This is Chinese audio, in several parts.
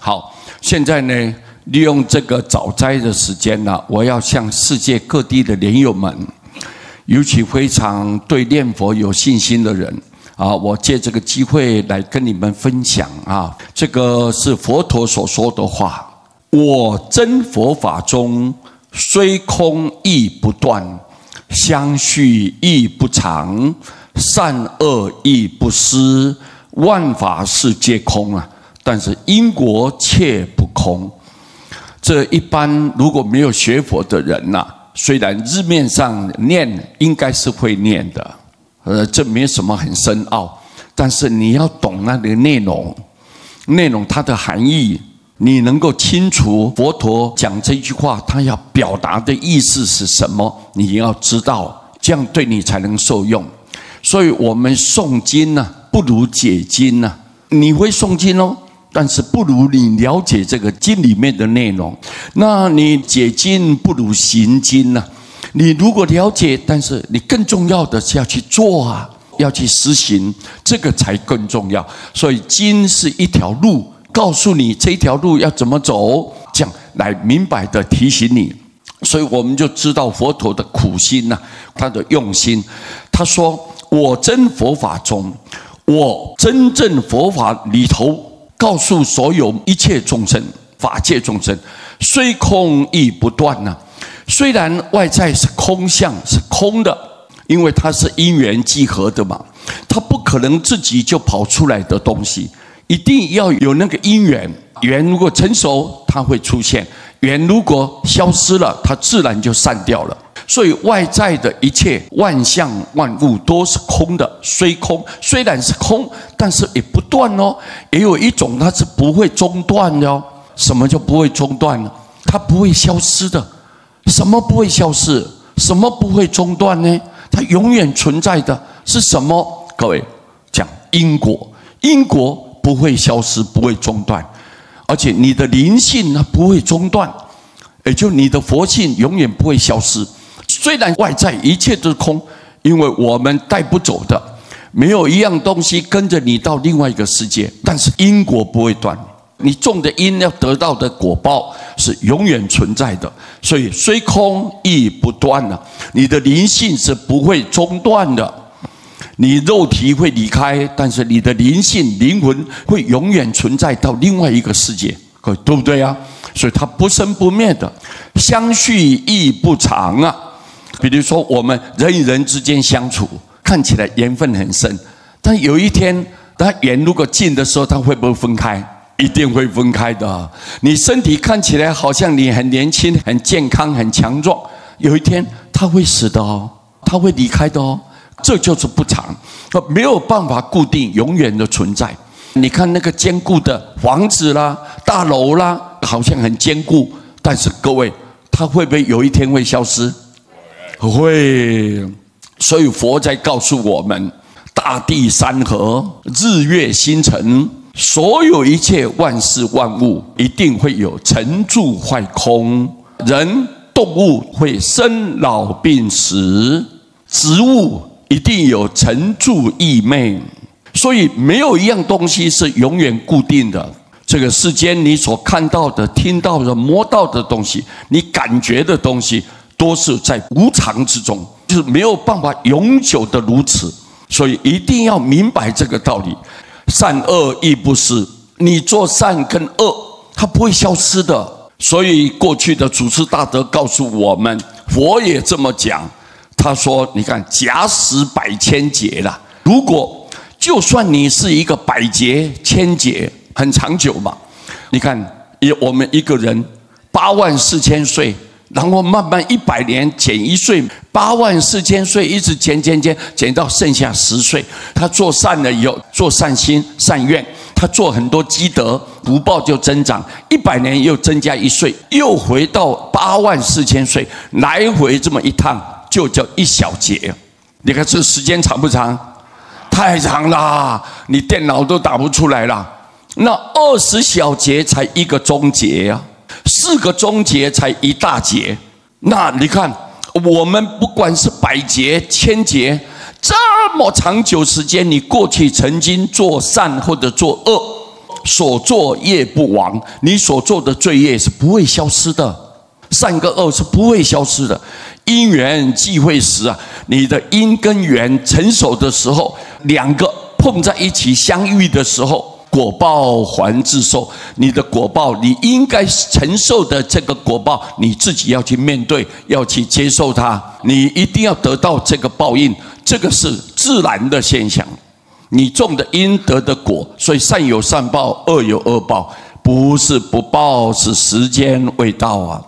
好，现在呢，利用这个早斋的时间呢，我要向世界各地的莲友们，尤其非常对念佛有信心的人啊，我借这个机会来跟你们分享啊，这个是佛陀所说的话：我真佛法中，虽空亦不断，相续亦不长，善恶亦不失，万法是皆空啊。但是因果却不空。这一般如果没有学佛的人呐，虽然字面上念应该是会念的，这没什么很深奥，但是你要懂那个内容它的含义，你能够清楚佛陀讲这句话他要表达的意思是什么，你要知道，这样对你才能受用。所以我们诵经呢，不如解经呢。你会诵经哦，但是不如你了解这个经里面的内容。那你解经不如行经呢。你如果了解，但是你更重要的是要去做啊，要去实行，这个才更重要。所以经是一条路，告诉你这条路要怎么走，这样来明白的提醒你。所以我们就知道佛陀的苦心啊，他的用心。他说：我真佛法中，我真正佛法里头告诉所有一切众生，法界众生，虽空亦不断呐。虽然外在是空相，是空的，因为它是因缘集合的嘛，它不可能自己就跑出来的东西，一定要有那个因缘。缘如果成熟，它会出现；缘如果消失了，它自然就散掉了。所以外在的一切万象万物都是空的，虽空，虽然是空，但是也不断哦。也有一种它是不会中断的哦。什么叫不会中断呢？它不会消失的。什么不会消失？什么不会中断呢？它永远存在的是什么？各位讲因果，因果不会消失，不会中断，而且你的灵性它不会中断，也就你的佛性永远不会消失。虽然外在一切都是空，因为我们带不走的，没有一样东西跟着你到另外一个世界，但是因果不会断，你种的因要得到的果报是永远存在的。所以虽空亦不断啊，你的灵性是不会中断的。你肉体会离开，但是你的灵性灵魂会永远存在到另外一个世界，对不对啊？所以它不生不灭的，相续亦不长啊。比如说我们人与人之间相处，看起来缘分很深，但有一天它缘如果尽的时候，它会不会分开？一定会分开的。你身体看起来好像你很年轻、很健康、很强壮，有一天它会死的哦，它会离开的哦。这就是不长，没有办法固定永远的存在。你看那个坚固的房子啦、大楼啦，好像很坚固，但是各位，它会不会有一天会消失？会。所以佛在告诉我们，大地山河、日月星辰，所有一切万事万物一定会有成住坏空，人动物会生老病死，植物一定有成住异昧，所以没有一样东西是永远固定的。这个世间你所看到的、听到的、摸到的东西，你感觉的东西，都是在无常之中，就是没有办法永久的如此。所以一定要明白这个道理，善恶亦不失。你做善跟恶，它不会消失的。所以过去的祖师大德告诉我们，佛也这么讲。他说：“你看，假使百千劫啦，如果就算你是一个百劫、千劫，很长久嘛。你看，我们一个人84000岁，然后慢慢100年减1岁，84000岁一直减到剩下10岁。他做善了以后，做善心、善愿，他做很多积德，福报就增长。100年又增加1岁，又回到84000岁，来回这么一趟。”就叫一小节，你看这时间长不长？太长了，你电脑都打不出来了。那20小节才一个中节啊，4个中节才一大节。那你看，我们不管是百劫、千劫，这么长久时间，你过去曾经做善或者做恶，所作业不亡，你所做的罪业是不会消失的，善跟恶是不会消失的。因缘际会时啊，你的因跟缘成熟的时候，两个碰在一起相遇的时候，果报还自受。你的果报，你应该承受的这个果报，你自己要去面对，要去接受它。你一定要得到这个报应，这个是自然的现象。你种的因得的果，所以善有善报，恶有恶报，不是不报，是时间未到啊。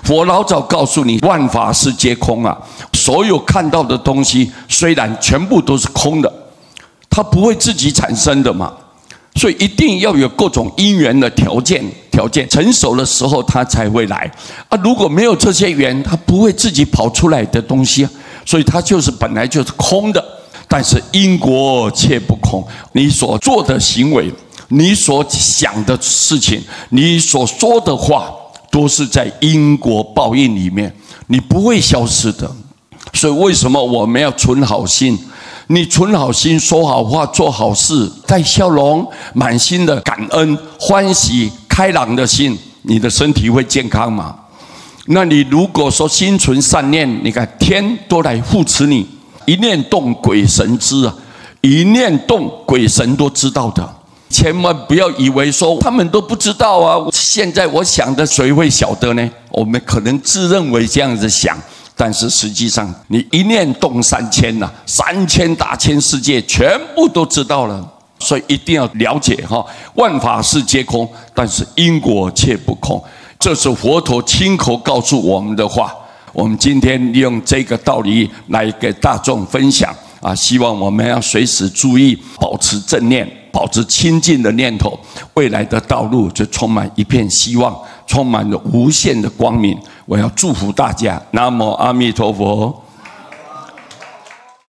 佛老早告诉你，万法是皆空啊！所有看到的东西，虽然全部都是空的，它不会自己产生的嘛。所以一定要有各种因缘的条件成熟的时候，它才会来啊！如果没有这些缘，它不会自己跑出来的东西啊。所以它就是本来就是空的。但是因果却不空，你所做的行为，你所想的事情，你所说的话，都是在因果报应里面，你不会消失的。所以为什么我们要存好心？你存好心，说好话，做好事，带笑容，满心的感恩、欢喜、开朗的心，你的身体会健康吗？那你如果说心存善念，你看天都来护持你，一念动鬼神知啊，一念动鬼神都知道的。千万不要以为说他们都不知道啊！现在我想的，谁会晓得呢？我们可能自认为这样子想，但是实际上，你一念动3000呐，3000大千世界全部都知道了。所以一定要了解哈，万法是皆空，但是因果却不空，这是佛陀亲口告诉我们的话。我们今天利用这个道理来给大众分享啊，希望我们要随时注意，保持正念，保持清净的念头，未来的道路就充满一片希望，充满了无限的光明。我要祝福大家，南无阿弥陀佛。